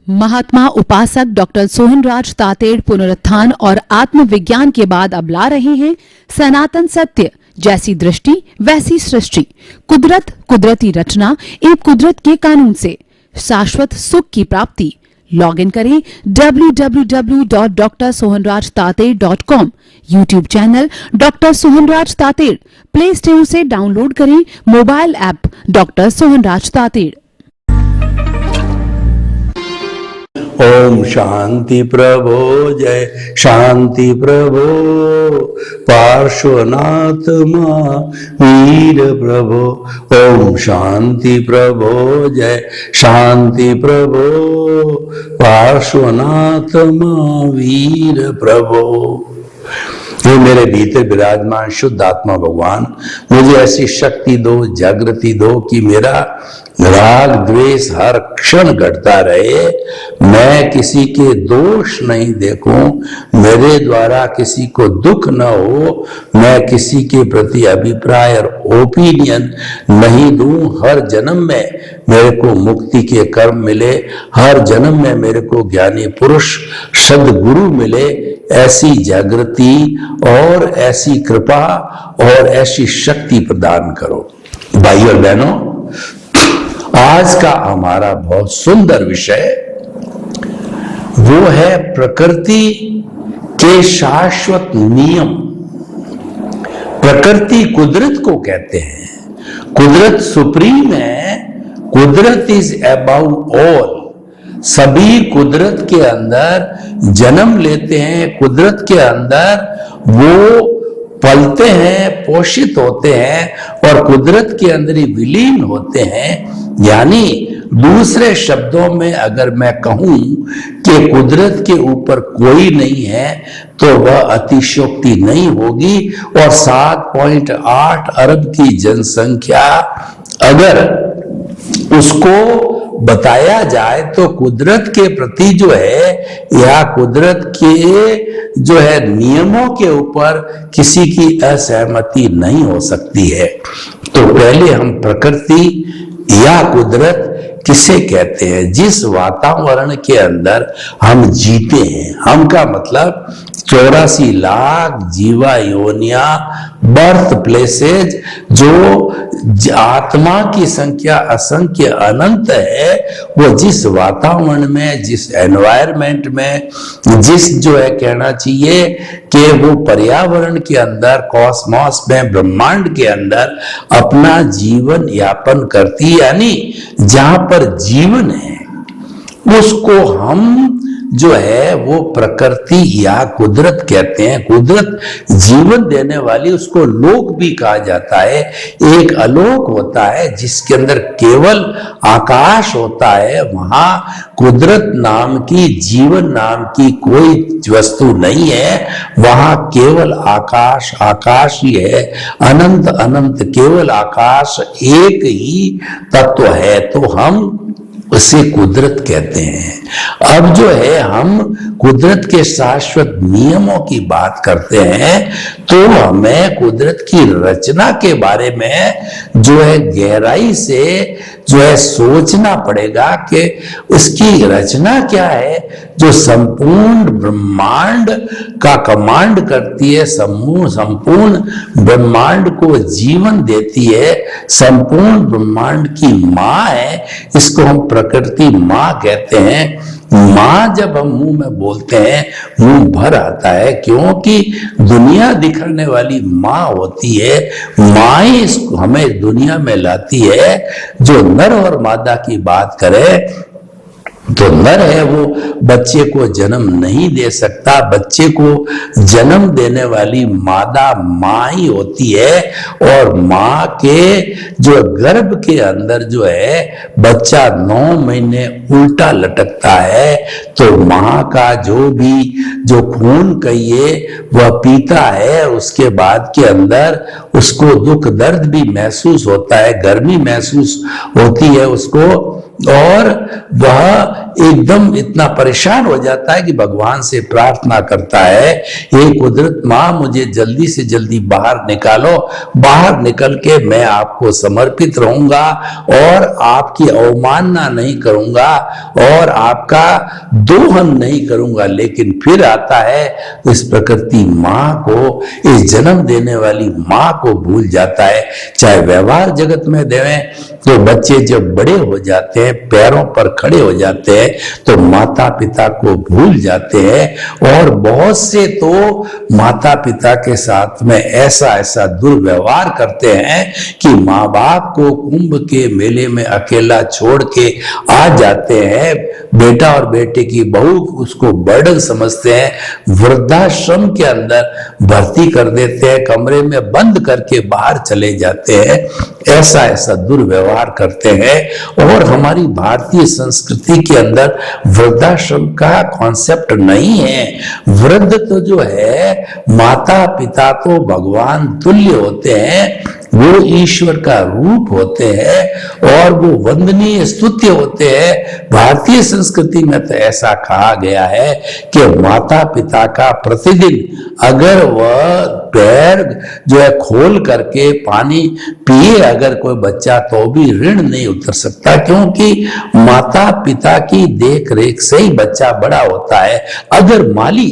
महात्मा उपासक डॉक्टर सोहनराज तातेड़ पुनरुत्थान और आत्मविज्ञान के बाद अब ला रहे हैं सनातन सत्य, जैसी दृष्टि वैसी सृष्टि, कुदरत, कुदरती रचना एवं कुदरत के कानून से शाश्वत सुख की प्राप्ति। लॉग इन करें www.drsohanrajtater.com, YouTube channel doctor Sohanraj Tated, play store से डाउनलोड करें mobile app doctor Sohanraj Tated. ओम शांति प्रभो, जय शांति प्रभो, पार्श्वनाथ महावीर प्रभो। ओम शांति प्रभो, जय शांति प्रभो, पार्श्वनाथ महावीर प्रभो। ये मेरे भीतर विराजमान शुद्ध आत्मा भगवान, मुझे ऐसी शक्ति दो, जागृति दो कि मेरा राग द्वेष हर क्षण घटता रहे, मैं किसी के दोष नहीं देखूं, मेरे द्वारा किसी को दुख न हो, मैं किसी के प्रति अभिप्राय और ओपिनियन नहीं दूं। हर जन्म में मेरे को मुक्ति के कर्म मिले, हर जन्म में मेरे को ज्ञानी पुरुष सद्गुरु मिले, ऐसी जागृति और ऐसी कृपा और ऐसी शक्ति प्रदान करो। भाई और बहनों, आज का हमारा बहुत सुंदर विषय वो है प्रकृति के शाश्वत नियम। प्रकृति कुदरत को कहते हैं, कुदरत सुप्रीम है, कुदरत इज अबव ऑल। सभी कुदरत के अंदर जन्म लेते हैं, कुदरत के अंदर वो पलते हैं, पोषित होते हैं और कुदरत के अंदर ही विलीन होते हैं। यानी दूसरे शब्दों में अगर मैं कहूं कि कुदरत के ऊपर कोई नहीं है तो वह अतिशयोक्ति नहीं होगी। और 7.8 अरब की जनसंख्या अगर उसको बताया जाए तो कुदरत के प्रति जो है या कुदरत के जो है नियमों के ऊपर किसी की असहमति नहीं हो सकती है। तो पहले हम प्रकृति या कुदरत किसे कहते हैं? जिस वातावरण के अंदर हम जीते हैं, हम का मतलब 84 लाख जीवा योनिया, बर्थ प्लेसेज, जो आत्मा की संख्या असंख्य अनंत है, वो जिस वातावरण में, जिस एनवायरमेंट में, जिस जो है कहना चाहिए कि वो पर्यावरण के अंदर, कॉस्मॉस में, ब्रह्मांड के अंदर अपना जीवन यापन करती, यानी जहां पर जीवन है उसको हम जो है वो प्रकृति या कुदरत कहते हैं। कुदरत जीवन देने वाली, उसको लोक भी कहा जाता है। एक अलोक होता है जिसके अंदर केवल आकाश होता है, वहां कुदरत नाम की, जीवन नाम की कोई वस्तु नहीं है, वहां केवल आकाश, आकाश ही है, अनंत अनंत केवल आकाश एक ही तत्व है, तो हम उसे कुदरत कहते हैं। अब जो है हम कुदरत के शाश्वत नियमों की बात करते हैं तो हमें कुदरत की रचना के बारे में जो है गहराई से जो है सोचना पड़ेगा कि उसकी रचना क्या है, जो संपूर्ण ब्रह्मांड का कमांड करती है, संपूर्ण ब्रह्मांड को जीवन देती है, संपूर्ण ब्रह्मांड की माँ है। इसको हम प्रकृति माँ कहते हैं। माँ जब हम मुंह में बोलते हैं मुंह भर आता है, क्योंकि दुनिया दिखाने वाली माँ होती है। माँ ही इसको हमें दुनिया में लाती है। जो नर और मादा की बात करे तो नर है वो बच्चे को जन्म नहीं दे सकता, बच्चे को जन्म देने वाली मादा माँ ही होती है। और माँ के जो गर्भ के अंदर जो है बच्चा 9 महीने उल्टा लटकता है, तो माँ का जो भी जो खून कहिए वह पीता है। उसके बाद के अंदर उसको दुख दर्द भी महसूस होता है, गर्मी महसूस होती है उसको, और वह एकदम इतना परेशान हो जाता है कि भगवान से प्रार्थना करता है, हे कुदरत माँ मुझे जल्दी से जल्दी बाहर निकालो, बाहर निकल के मैं आपको समर्पित रहूंगा और आपकी अवमानना नहीं करूंगा और आपका दोहन नहीं करूंगा। लेकिन फिर आता है इस प्रकृति माँ को, इस जन्म देने वाली माँ को भूल जाता है। चाहे व्यवहार जगत में देवें तो बच्चे जब बड़े हो जाते हैं, पैरों पर खड़े हो जाते हैं, तो माता पिता को भूल जाते हैं। और बहुत से तो माता पिता के साथ में ऐसा ऐसा दुर्व्यवहार करते हैं कि माँ बाप को कुंभ के मेले में अकेला छोड़ के आ जाते हैं। बेटा और बेटे की बहू उसको बर्डन समझते हैं, वृद्धाश्रम के अंदर भर्ती कर देते हैं, कमरे में बंद करके बाहर चले जाते हैं। ऐसा ऐसा दुर्व्यवहार करते हैं। और हमारी भारतीय संस्कृति के अंदर वृद्धाश्रम का कॉन्सेप्ट नहीं है। वृद्ध तो जो है, माता पिता तो भगवान तुल्य होते हैं, वो ईश्वर का रूप होते हैं और वो वंदनीय स्तुत्य होते हैं। भारतीय संस्कृति में तो ऐसा कहा गया है कि माता पिता का प्रतिदिन अगर वह पैर जो है खोल करके पानी पिए अगर कोई बच्चा, तो भी ऋण नहीं उतर सकता, क्योंकि माता पिता की देख रेख से ही बच्चा बड़ा होता है। अगर माली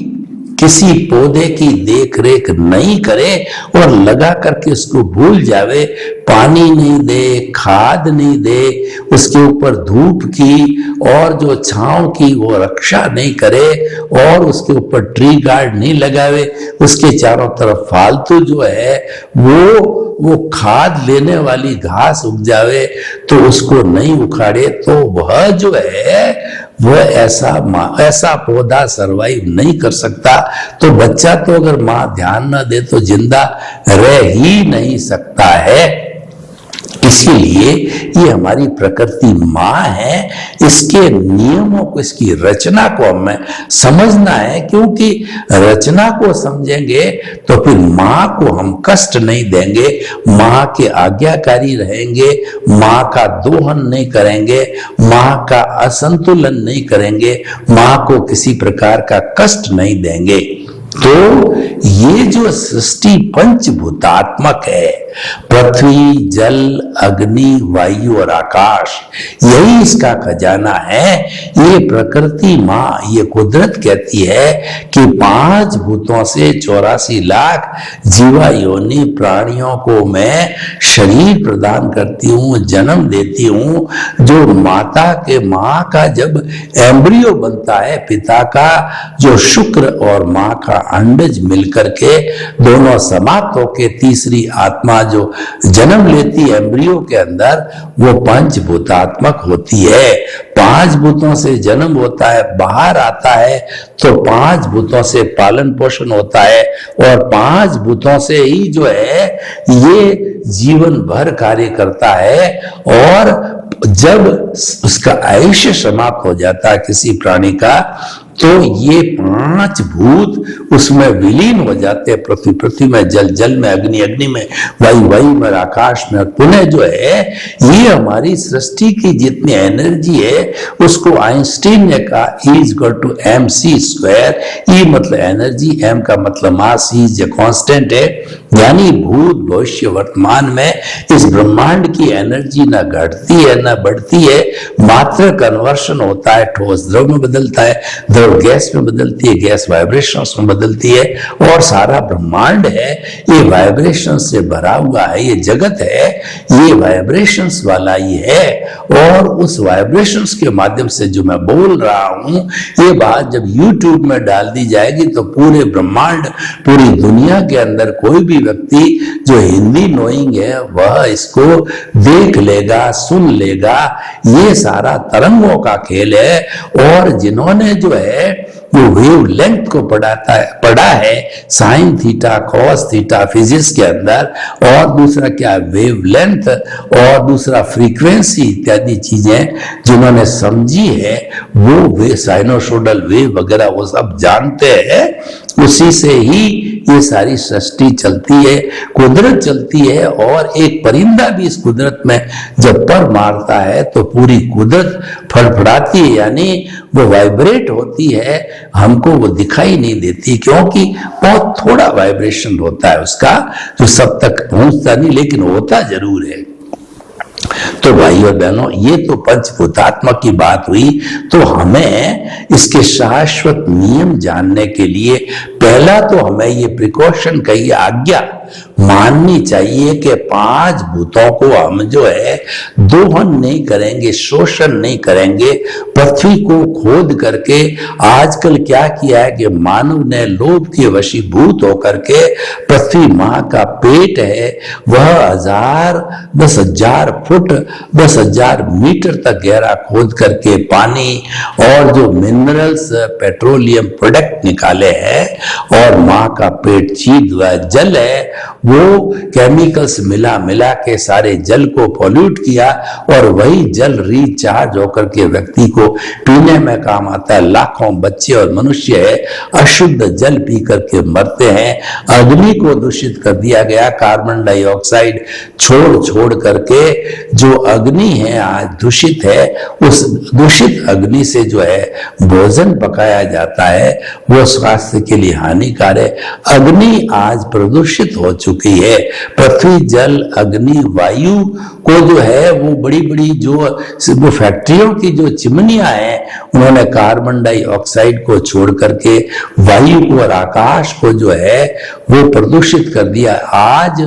किसी पौधे की देख रेख नहीं करे और लगा करके उसको भूल जावे, पानी नहीं दे, खाद नहीं दे, उसके ऊपर धूप की और जो छांव की वो रक्षा नहीं करे और उसके ऊपर ट्री गार्ड नहीं लगावे, उसके चारों तरफ फालतू जो है वो खाद लेने वाली घास उग जावे, तो उसको नहीं उखाड़े, तो वह जो है वह ऐसा पौधा सरवाइव नहीं कर सकता। तो बच्चा तो अगर माँ ध्यान न दे तो जिंदा रह ही नहीं सकता है। इसीलिए ये हमारी प्रकृति माँ है, इसके नियमों को, इसकी रचना को हमें समझना है, क्योंकि रचना को समझेंगे तो फिर माँ को हम कष्ट नहीं देंगे, माँ के आज्ञाकारी रहेंगे, माँ का दोहन नहीं करेंगे, माँ का असंतुलन नहीं करेंगे, माँ को किसी प्रकार का कष्ट नहीं देंगे। तो ये जो सृष्टि पंचभूतात्मक है, पृथ्वी, जल, अग्नि, वायु और आकाश, यही इसका खजाना है। ये प्रकृति माँ, ये कुदरत कहती है कि 5 भूतों से 84 लाख जीवा योनि प्राणियों को मैं शरीर प्रदान करती हूँ, जन्म देती हूँ। जो माता के माँ का जब एम्ब्रियो बनता है, पिता का जो शुक्र और माँ का अंडज मिलकर के दोनों समाप्त होकर तीसरी आत्मा जो जन्म लेती है एम्ब्रियो के अंदर, वो पंचभूतात्मक होती है। 5 भूतों से जन्म होता है, बाहर आता है तो 5 भूतों से पालन पोषण होता है और 5 भूतों से ही जो है ये जीवन भर कार्य करता है। और जब उसका आयुष्य समाप्त हो जाता है किसी प्राणी का, तो ये 5 भूत उसमें विलीन हो जाते हैं। पृथ्वी में, जल में, अग्नि में, वायु में, आकाश में। पुनः जो है ये हमारी सृष्टि की जितनी एनर्जी है उसको आइंस्टीन ने कहा E=mc²। E मतलब एनर्जी, m का मतलब मास, E जो कांस्टेंट है, यानी भूत भविष्य वर्तमान में इस ब्रह्मांड की एनर्जी ना घटती है ना बढ़ती है, मात्र कन्वर्शन होता है, ठोस द्रव में बदलता है, द्रव गैस में बदलती है, गैस वाइब्रेशंस में बदलती है। और सारा ब्रह्मांड है ये वाइब्रेशन से भरा हुआ है, ये जगत है ये वाइब्रेशंस वाला ही है। और उस वाइब्रेशंस के माध्यम से जो मैं बोल रहा हूं, ये बात जब YouTube में डाल दी जाएगी तो पूरे ब्रह्मांड, पूरी दुनिया के अंदर कोई भी व्यक्ति जो हिंदी नोइंग है वह इसको देख लेगा, सुन लेगा। ये सारा तरंगों का खेल है। और जिन्होंने जो है वो वेव लेंथ को पढ़ा है sine theta, cos theta physics के अंदर, और दूसरा क्या वेव लेंथ और दूसरा फ्रीक्वेंसी इत्यादि चीजें जिन्होंने समझी है, वो वे साइनोसोडल वेव वगैरह वो सब जानते हैं। उसी से ही ये सारी सृष्टि चलती है, कुदरत चलती है। और एक परिंदा भी इस कुदरत में जब पर मारता है तो पूरी कुदरत फड़फड़ाती है, यानी वो वाइब्रेट होती है, हमको वो दिखाई नहीं देती क्योंकि बहुत थोड़ा वाइब्रेशन होता है उसका, जो सब तक पहुंचता नहीं, लेकिन होता जरूर है। तो भाइयों और बहनों, ये तो पंचभूतात्मक की बात हुई। तो हमें इसके शाश्वत नियम जानने के लिए पहला तो हमें ये प्रिकॉशन कही आज्ञा माननी चाहिए कि 5 भूतों को हम जो है दोहन नहीं करेंगे, शोषण नहीं करेंगे। पृथ्वी को खोद करके आजकल क्या किया है कि मानव ने लोभ के वशीभूत होकर के पृथ्वी मां का पेट है वह 10,000 फुट 10,000 मीटर तक गहरा खोद करके पानी और जो मिनरल्स पेट्रोलियम प्रोडक्ट निकाले हैं और मां का पेट चीद हुआ जल है वो केमिकल्स मिला मिला के सारे जल को पॉल्यूट किया और वही जल रिचार्ज होकर के व्यक्ति को पीने में काम आता है। लाखों बच्चे और मनुष्य है अशुद्ध जल पी करके मरते हैं। अग्नि को दूषित कर दिया गया, कार्बन डाइऑक्साइड छोड़ छोड़ करके जो अग्नि है आज दूषित है, उस दूषित अग्नि से जो है भोजन पकाया जाता है वो स्वास्थ्य के लिए हानिकारक है। अग्नि आज प्रदूषित हो चुकी है। पृथ्वी जल अग्नि वायु को जो है वो बड़ी बड़ी जो फैक्ट्रियों की जो चिमनियां हैं उन्होंने कार्बन डाइऑक्साइड को छोड़ करके वायु को और आकाश को जो है वो प्रदूषित कर दिया। आज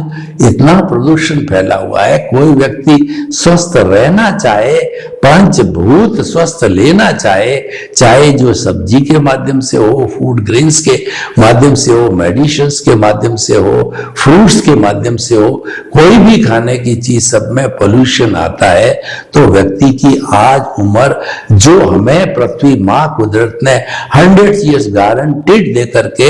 इतना प्रदूषण फैला हुआ है, कोई व्यक्ति स्वस्थ रहना चाहे, पंचभूत स्वस्थ लेना चाहे, चाहे जो सब्जी के माध्यम से हो, फूड ग्रेन्स के माध्यम से हो, मेडिसिन्स के माध्यम से हो, फ्रूट्स के माध्यम से हो, कोई भी खाने की चीज सब में पोल्यूशन आता है। तो व्यक्ति की आज उम्र जो हमें पृथ्वी मां कुदरत ने 100 ईयर्स गारंटीड दे करके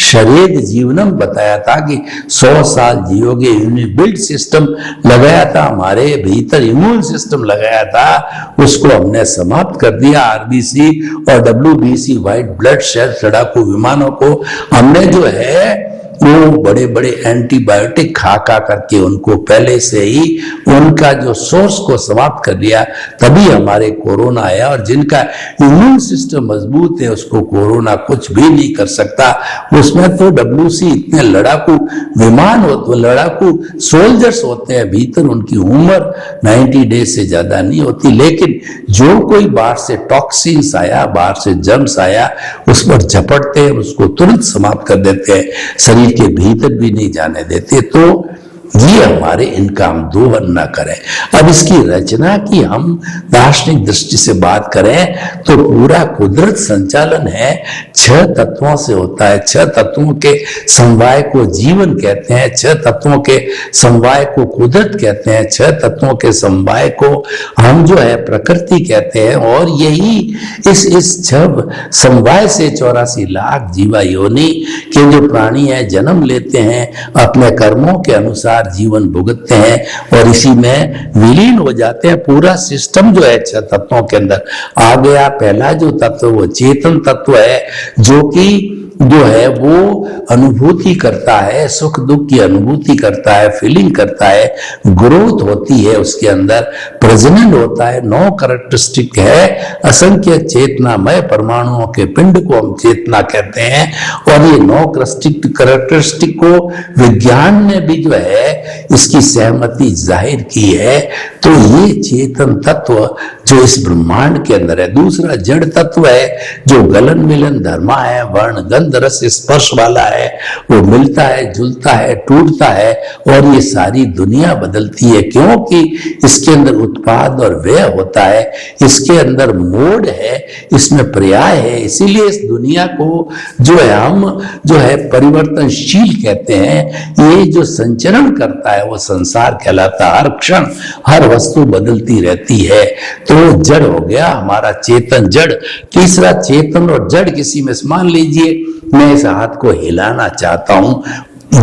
शरीर जीवनम बताया था कि 100 साल जियोगे, बिल्ड सिस्टम लगाया था, हमारे भीतर इम्यून सिस्टम लगाया था, उसको हमने समाप्त कर दिया। आरबीसी और डब्ल्यूबीसी व्हाइट ब्लड सेल लड़ाकू विमानों को हमने जो है वो बड़े बड़े एंटीबायोटिक खा करके उनको पहले से ही उनका जो सोर्स को समाप्त कर दिया, तभी हमारे कोरोना आया। और जिनका इम्यून सिस्टम मजबूत है उसको कोरोना कुछ भी नहीं कर सकता। उसमें तो डब्ल्यूसी इतने लड़ाकू विमान होते, लड़ाकू सोल्जर्स होते हैं, भीतर उनकी उम्र 90 डेज से ज्यादा नहीं होती। लेकिन जो कोई बाहर से टॉक्सिन्स आया, बाहर से जर्म्स आया, उस पर झपटते हैं, उसको तुरंत समाप्त कर देते हैं, शरीर के भीतर भी नहीं जाने देते। तो ये हमारे इनका हम दोहन न करें। अब इसकी रचना की हम दार्शनिक दृष्टि से बात करें तो पूरा कुदरत संचालन है 6 तत्वों से होता है। 6 तत्वों के समवाय को जीवन कहते हैं, 6 तत्वों के समवाय को कुदरत कहते हैं, 6 तत्वों के समवाय को हम जो है प्रकृति कहते हैं। और यही इस 6 समवाय से 84 लाख जीवा योनि के जो प्राणी है जन्म लेते हैं, अपने कर्मों के अनुसार जीवन भुगतते हैं और इसी में विलीन हो जाते हैं। पूरा सिस्टम जो है 6 तत्वों के अंदर आ गया। पहला जो तत्व वो चेतन तत्व है, जो कि जो है वो अनुभूति करता है, सुख दुख की अनुभूति करता है, फीलिंग करता है, ग्रोथ होती है उसके अंदर, प्रजनन होता है। 9 कैरेक्टरिस्टिक है, असंख्य चेतनामय परमाणुओं के पिंड को हम चेतना कहते हैं। और ये 9 कैरेक्टरिस्टिक को विज्ञान ने भी जो है इसकी सहमति जाहिर की है। तो ये चेतन तत्व जो इस ब्रह्मांड के अंदर है। दूसरा जड़ तत्व है जो गलन मिलन धर्मा है, वर्ण गंध रस स्पर्श वाला है, वो मिलता है, जुलता है, टूटता है और ये सारी दुनिया बदलती है, क्योंकि इसके अंदर उत्पाद और व्यय होता है, इसके अंदर मोड है, इसमें पर्याय है। इसीलिए इस दुनिया को जो है हम जो है परिवर्तनशील कहते हैं। ये जो संचरण करता है वो संसार कहलाता है। हर क्षण हर वस्तु बदलती रहती है। तो जड़ हो गया हमारा चेतन जड़। तीसरा चेतन और जड़ किसी में, मान लीजिए मैं इस हाथ को हिलाना चाहता हूं,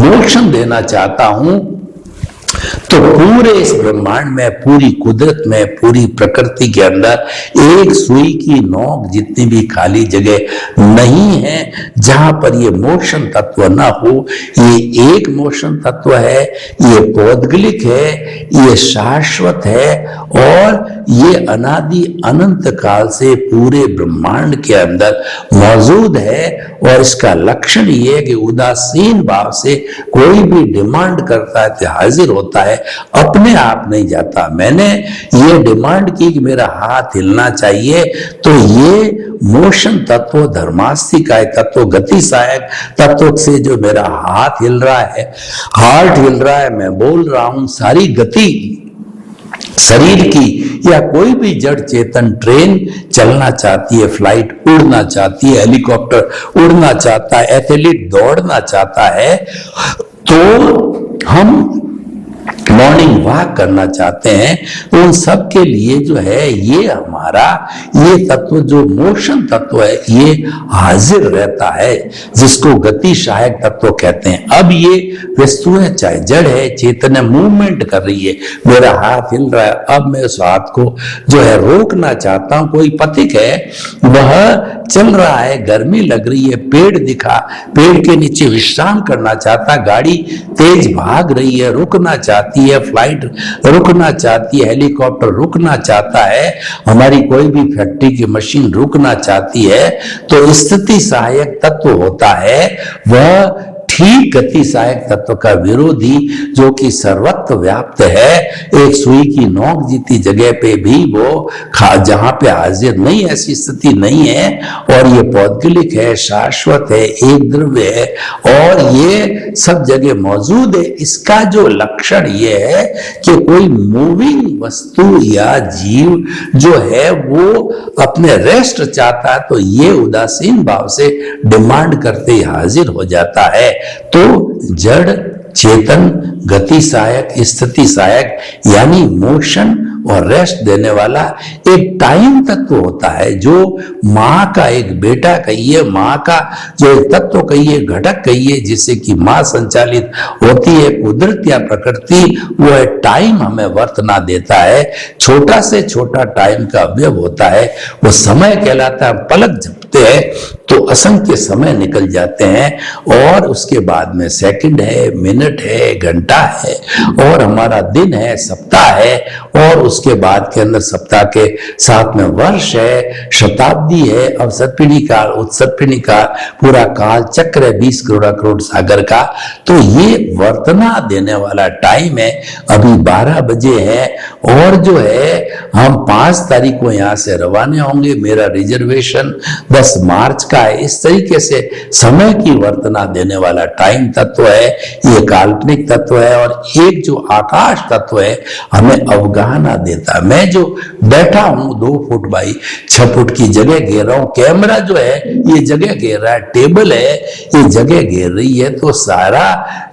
मोशन देना चाहता हूं, तो पूरे इस ब्रह्मांड में, पूरी कुदरत में, पूरी प्रकृति के अंदर एक सुई की नोक जितनी भी खाली जगह नहीं है जहां पर ये मोशन तत्व ना हो। ये एक मोशन तत्व है, ये पौद्गलिक है, ये शाश्वत है और ये अनादि अनंत काल से पूरे ब्रह्मांड के अंदर मौजूद है। और इसका लक्षण ये है कि उदासीन भाव से कोई भी डिमांड करता है तो हाजिर होता है, अपने आप नहीं जाता। मैंने ये डिमांड की कि मेरा हाथ हिलना चाहिए, तो ये मोशन तत्व, धर्मास्तिका तत्व, गति सहायक तत्व से जो मेरा हाथ हिल रहा है, हार्ट हिल रहा है, मैं बोल रहा हूं, सारी गति शरीर की, या कोई भी जड़ चेतन ट्रेन चलना चाहती है, फ्लाइट उड़ना चाहती है, हेलीकॉप्टर उड़ना चाहता है, एथलीट दौड़ना चाहता है, तो हम मॉर्निंग वॉक करना चाहते हैं, तो उन सब के लिए जो है ये हमारा ये तत्व जो मोशन तत्व है ये हाजिर रहता है, जिसको गति सहायक तत्व कहते हैं। अब ये वस्तुएं चाहे जड़ है, चेतन मूवमेंट कर रही है, मेरा हाथ हिल रहा है, अब मैं उस हाथ को जो है रोकना चाहता हूं। कोई पथिक है, वह चल रहा है, गर्मी लग रही है, पेड़ दिखा, पेड़ के नीचे विश्राम करना चाहता, गाड़ी तेज भाग रही है, रुकना चाहती है, फ्लाइट रुकना चाहती है, हेलीकॉप्टर रुकना चाहता है, हमारी कोई भी फैक्ट्री की मशीन रुकना चाहती है, तो स्थिति सहायक तत्व होता है वह ठीक गति सहायक तत्व का विरोधी, जो कि सर्वत्र व्याप्त है, एक सुई की नोक जितनी जगह पे भी वो जहां पे हाजिर नहीं, ऐसी स्थिति नहीं है, और ये पौद्गलिक है, शाश्वत है, एक द्रव्य है और ये सब जगह मौजूद है। इसका जो लक्षण ये है कि कोई मूविंग वस्तु या जीव जो है वो अपने रेस्ट चाहता है, तो ये उदासीन भाव से डिमांड करते ही हाजिर हो जाता है। तो जड़ चेतन गति सहायक, स्थिति सहायक यानी मोशन और रेस्ट देने वाला एक टाइम तत्व होता है, जो माँ का एक बेटा कहिए, माँ का जो एक तत्व कहिए, घटक कहिए, जिससे कि माँ संचालित होती है कुदरत या प्रकृति, वो है टाइम हमें वर्तना देता है। छोटा से छोटा टाइम का अवयव होता है, वो समय कहलाता है। पलक झपकते हैं तो असंख्य समय निकल जाते हैं, और उसके बाद में सेकंड है, मिनट है, घंटा है, और हमारा दिन है, सप्ताह है, और उसके बाद के अंदर सप्ताह के साथ में वर्ष है, शताब्दी है, अवसर्पिणी काल, उत्सर्पिणी काल, पूरा काल चक्र है 20 करोड़ सागर का। तो ये वर्तना देने वाला टाइम है। अभी 12 बजे है और जो है हम 5 तारीख को यहां से रवाना होंगे, मेरा रिजर्वेशन 10 मार्च का है। इस तरीके से समय की वर्तना देने वाला टाइम तत्व है, ये काल्पनिक तत्व है। और एक जो आकाश तत्व है हमें अवगाहना देता है। मैं जो बैठा हूं 2 फुट बाई 6 फुट की जगह घेर रहा हूं, कैमरा जो है ये जगह घेर रहा है, टेबल है ये जगह घेर रही है, तो सारा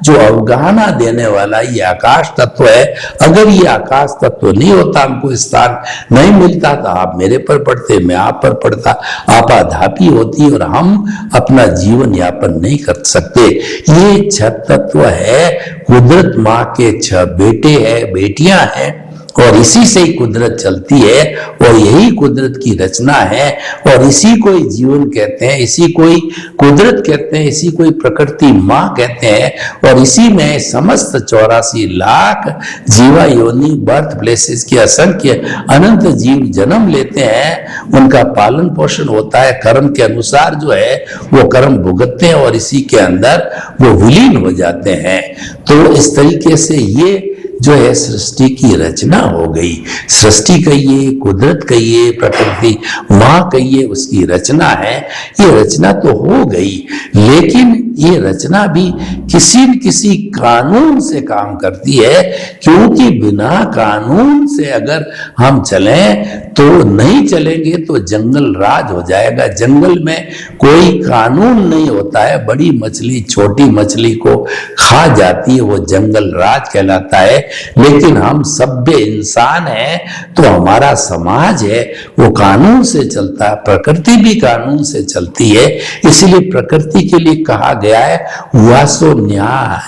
जो अवगाहना देने वाला ये आकाश तत्व है। अगर ये आकाश तत्व नहीं होता, हमको स्थान नहीं मिलता, तो आप मेरे पर पड़ते, मैं आप पर पड़ता, आपाधापी होती और हम अपना जीवन यापन नहीं कर सकते। ये 6 तत्व है, कुदरत माँ के 6 बेटे हैं, बेटियां हैं, और इसी से ही कुदरत चलती है, और यही कुदरत की रचना है, और इसी को ही जीवन कहते हैं, इसी को ही कुदरत कहते हैं, इसी को ही प्रकृति माँ कहते हैं। और इसी में समस्त 84 लाख जीवा योनि, बर्थ प्लेसेस के असंख्य अनंत जीव जन्म लेते हैं, उनका पालन पोषण होता है, कर्म के अनुसार जो है वो कर्म भुगतते हैं, और इसी के अंदर वो विलीन हो जाते हैं। तो इस तरीके से ये जो है सृष्टि की रचना हो गई। सृष्टि कहिए, कुदरत कहिए, प्रकृति माँ कहिए, उसकी रचना है। ये रचना तो हो गई, लेकिन ये रचना भी किसी न किसी कानून से काम करती है, क्योंकि बिना कानून से अगर हम चलें तो नहीं चलेंगे तो जंगल राज हो जाएगा। जंगल में कोई कानून नहीं होता है, बड़ी मछली छोटी मछली को खा जाती है, वो जंगल राज कहलाता है। लेकिन हम सभ्य इंसान हैं, तो हमारा समाज है वो कानून से चलता है, प्रकृति भी कानून से चलती है। इसलिए प्रकृति के लिए कहा गया है वासो न्याय,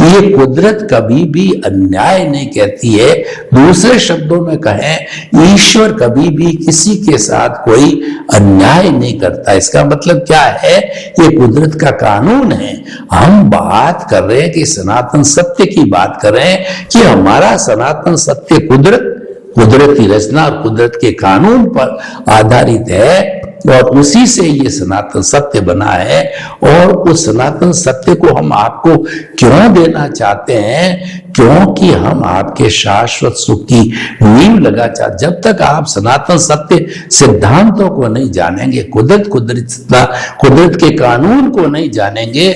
ये कुदरत कभी भी अन्याय नहीं कहती है। दूसरे शब्दों में कहें, ईश्वर कभी भी किसी के साथ कोई अन्याय नहीं करता। इसका मतलब क्या है? ये कुदरत का कानून है। हम बात कर रहे हैं कि सनातन सत्य की बात कर रहे हैं कि हमारा सनातन सत्य कुदरत की रचना और कुदरत के कानून पर आधारित है और उसी से ये सनातन सत्य बना है। और उस सनातन सत्य को हम आपको क्यों देना चाहते हैं? क्योंकि हम आपके शाश्वत सुख की नींव लगा चाहते। जब तक आप सनातन सत्य सिद्धांतों को नहीं जानेंगे, कुदरत के कानून को नहीं जानेंगे,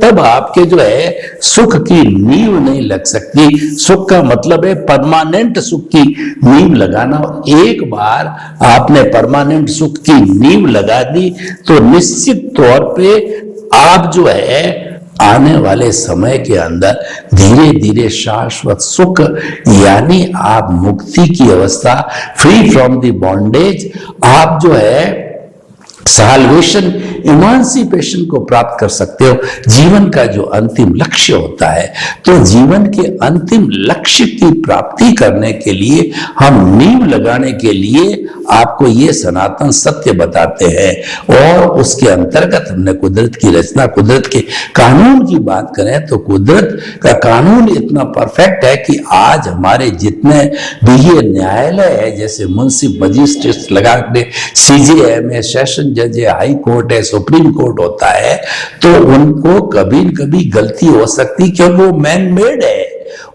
तब आपके जो है सुख की नींव नहीं लग सकती। सुख का मतलब है परमानेंट सुख की नींव लगाना। एक बार आपने परमानेंट सुख की नींव लगा दी तो निश्चित तौर पे आप जो है आने वाले समय के अंदर धीरे धीरे शाश्वत सुख यानी आप मुक्ति की अवस्था, फ्री फ्रॉम द बॉन्डेज, आप जो है साल्वेशन, इमांसिपेशन को प्राप्त कर सकते हो। जीवन का जो अंतिम लक्ष्य होता है, तो जीवन के अंतिम लक्ष्य की प्राप्ति करने के लिए, हम नींव लगाने के लिए आपको ये सनातन सत्य बताते हैं। और उसके अंतर्गत हमने कुदरत की रचना, कुदरत के कानून की बात करें तो कुदरत का कानून इतना परफेक्ट है कि आज हमारे जितने भी ये न्यायालय है, जैसे मुंसिफ, मजिस्ट्रेट लगा के CJM है, सेशन जज है, हाई कोर्ट है, सुप्रीम कोर्ट होता है, तो उनको कभी न कभी गलती हो सकती क्योंकि वो मैन मेड है।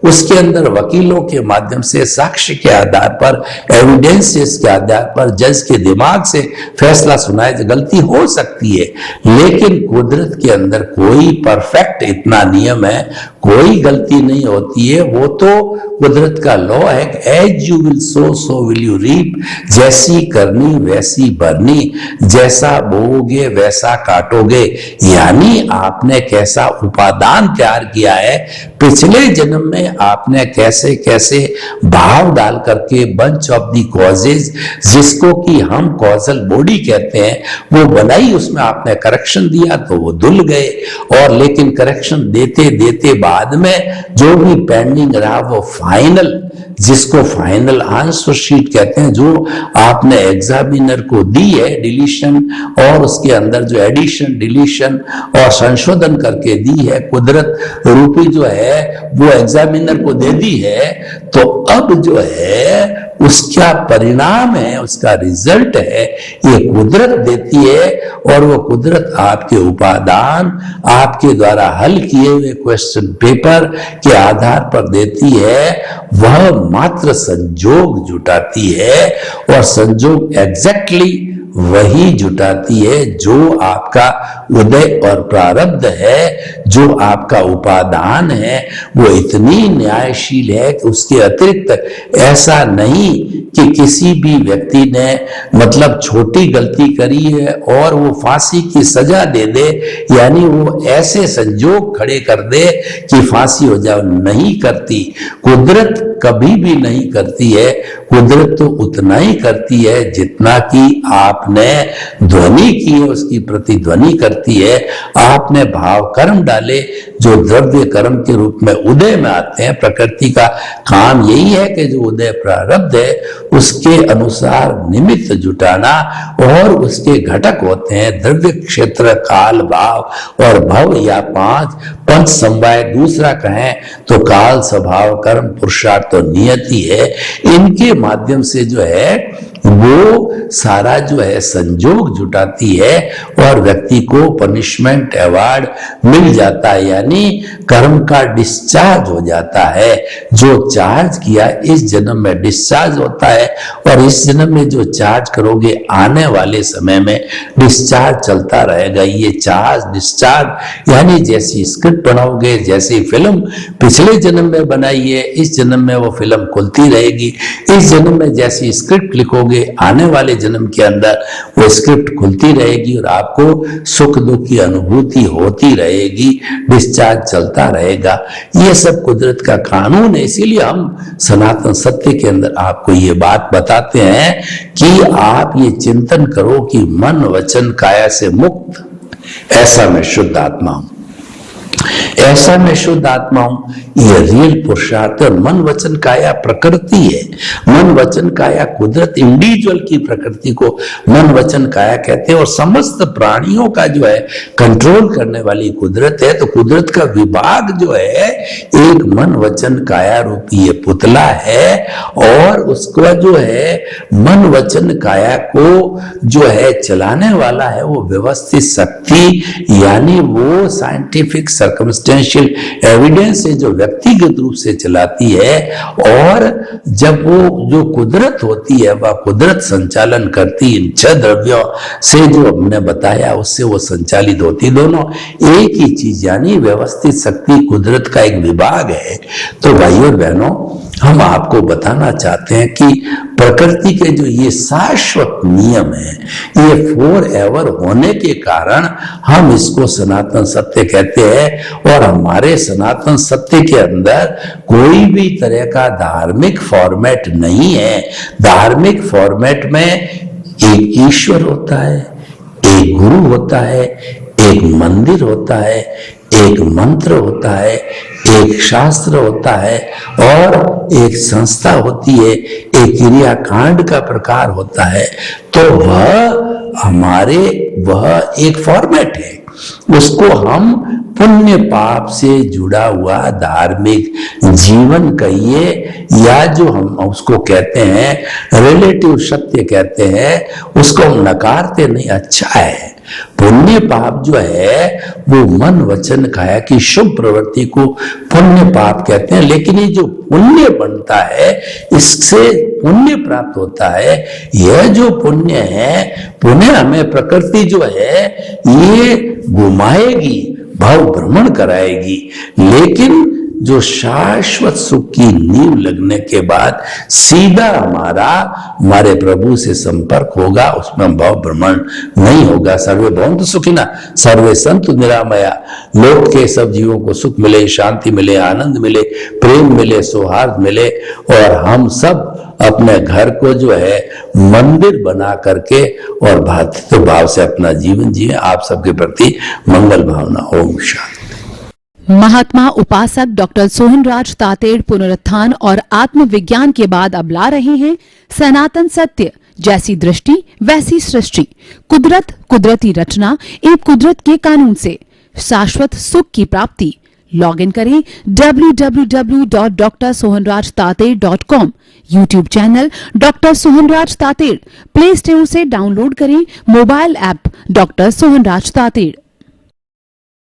उसके अंदर वकीलों के माध्यम से, साक्ष्य के आधार पर, एविडेंसेस के आधार पर, जज के दिमाग से फैसला सुनाए, गलती हो सकती है। लेकिन कुदरत के अंदर कोई परफेक्ट इतना नियम है, कोई गलती नहीं होती है। वो तो कुदरत का लॉ है, as you will sow so will you reap. जैसी करनी वैसी भरनी, जैसा बोओगे वैसा काटोगे। यानी आपने कैसा उपादान तैयार किया है, पिछले जन्म में आपने कैसे कैसे भाव डाल करके बंच ऑफ दी कॉजेज, जिसको कि हम कॉजल बॉडी कहते हैं, वो बनाई, उसमें आपने करेक्शन दिया तो वो धुल गए। और लेकिन करेक्शन देते देते बाद में जो भी पेंडिंग रहा वो फाइनल, जिसको फाइनल आंसर शीट कहते हैं, जो आपने एग्जामिनर को दी है, डिलीशन और उसके अंदर जो एडिशन, डिलीशन और संशोधन करके दी है, कुदरत रूपी जो है वो एग्जामिनर को दे दी है। तो अब जो है उसका परिणाम है, उसका रिजल्ट है, ये कुदरत देती है। और वो कुदरत आपके उपादान, आपके द्वारा हल किए हुए क्वेश्चन पेपर के आधार पर देती है। वह मात्र संजोग जुटाती है और संजोग एग्जैक्टली वही जुटाती है जो आपका उदय और प्रारब्ध है, जो आपका उपादान है। वो इतनी न्यायशील है कि उसके अतिरिक्त ऐसा नहीं कि किसी भी व्यक्ति ने मतलब छोटी गलती करी है और वो फांसी की सजा दे दे, यानी वो ऐसे संजोग खड़े कर दे कि फांसी हो जाए, नहीं करती। कुदरत कभी भी नहीं करती है। कुदरत तो उतना ही करती है जितना कि आपने ध्वनि की है, उसकी प्रतिध्वनि करती है। आपने भाव कर्म डाले जो द्रव्य कर्म के रूप में उदय में आते हैं। प्रकृति का काम यही है कि जो उदय प्रारब्ध है उसके अनुसार निमित्त जुटाना, और उसके घटक होते हैं द्रव्य, क्षेत्र, काल, भाव और भव, या पंच समवाय। दूसरा कहें तो काल, स्वभाव, कर्म, पुरुषार्थ और नियति है। इनके माध्यम से जो है वो सारा जो है संजोग जुटाती है और व्यक्ति को पनिशमेंट, अवार्ड मिल जाता है, यानी कर्म का डिस्चार्ज हो जाता है। जो चार्ज किया इस जन्म में डिस्चार्ज होता है, और इस जन्म में जो चार्ज करोगे आने वाले समय में डिस्चार्ज चलता रहेगा। ये चार्ज डिस्चार्ज यानी जैसी स्क्रिप्ट बनाओगे, जैसी फिल्म पिछले जन्म में बनाई है, इस जन्म में वो फिल्म खुलती रहेगी। इस जन्म में जैसी स्क्रिप्ट लिखोगे, आने वाले जन्म के अंदर वो स्क्रिप्ट खुलती रहेगी और आपको सुख दुख की अनुभूति होती रहेगी, डिस्चार्ज चलता रहेगा। ये सब कुदरत का कानून है। इसीलिए हम सनातन सत्य के अंदर आपको ये बात बताते हैं कि आप ये चिंतन करो कि मन, वचन, काया से मुक्त ऐसा मैं शुद्ध आत्मा हूं। ऐसा मैं शुद्ध आत्मा हूं, ये रियल पुरुषार्थ है। मन वचन काया प्रकृति है, मन वचन काया कुदरत, इंडिविजुअल की प्रकृति को मन वचन काया कहते हैं। और समस्त प्राणियों का जो है कंट्रोल करने वाली कुदरत है। तो कुदरत का विभाग जो है एक मन वचन काया रूपी ये पुतला है, और उसको जो है मन वचन काया को जो है चलाने वाला है वो व्यवस्थित शक्ति, यानी वो साइंटिफिक सर्कमस्टेंशियल एविडेंस है जो व्यक्तिगत रूप से चलाती है। और जब वो जो कुदरत होती है वह कुदरत संचालन करती इन 6 द्रव्यों से जो हमने बताया उससे वो संचालित होती, दोनों एक ही चीज, यानी व्यवस्थित शक्ति कुदरत का एक विभाग है। तो भाइयों और बहनों, हम आपको बताना चाहते हैं कि प्रकृति के जो ये शाश्वत नियम है, ये फॉर एवर होने के कारण हम इसको सनातन सत्य कहते हैं। और हमारे सनातन सत्य के अंदर कोई भी तरह का धार्मिक फॉर्मेट नहीं है। धार्मिक फॉर्मेट में एक ईश्वर होता है, एक गुरु होता है, एक मंदिर होता है, एक मंत्र होता है, एक शास्त्र होता है, और एक संस्था होती है, एक क्रियाकांड का प्रकार होता है। तो वह एक फॉर्मेट है। उसको हम पुण्य पाप से जुड़ा हुआ धार्मिक जीवन कहिए, या जो हम उसको कहते हैं रिलेटिव सत्य कहते हैं, उसको हम नकारते नहीं। अच्छा है, पुण्य पाप जो है वो मन वचन काया की शुभ प्रवृत्ति को पुण्य पाप कहते हैं। लेकिन ये जो पुण्य बनता है, इससे पुण्य प्राप्त होता है। यह जो पुण्य है, पुण्य हमें प्रकृति जो है ये घुमाएगी, भाव भ्रमण कराएगी। लेकिन जो शाश्वत सुख की नींव लगने के बाद सीधा हमारे प्रभु से संपर्क होगा, उसमें भाव भ्रमण नहीं होगा। सर्वे भवन्तु सुखिनः, सर्वे सन्तु निरामया। लोक के सब जीवों को सुख मिले, शांति मिले, आनंद मिले, प्रेम मिले, सौहार्द मिले, और हम सब अपने घर को जो है मंदिर बना करके और भातृत्व भाव से अपना जीवन जिए। आप सबके प्रति मंगल भावना। ओम शांति। महात्मा उपासक डॉक्टर सोहनराज तातेड़ पुनरुत्थान और आत्मविज्ञान के बाद अब ला रहे हैं सनातन सत्य, जैसी दृष्टि वैसी सृष्टि, कुदरत कुदरती रचना एवं कुदरत के कानून से शाश्वत सुख की प्राप्ति। लॉग इन करें www.drsohanrajtated.com, YouTube channel doctor Sohanraj Tated, play store से डाउनलोड करें mobile app doctor Sohanraj Tated.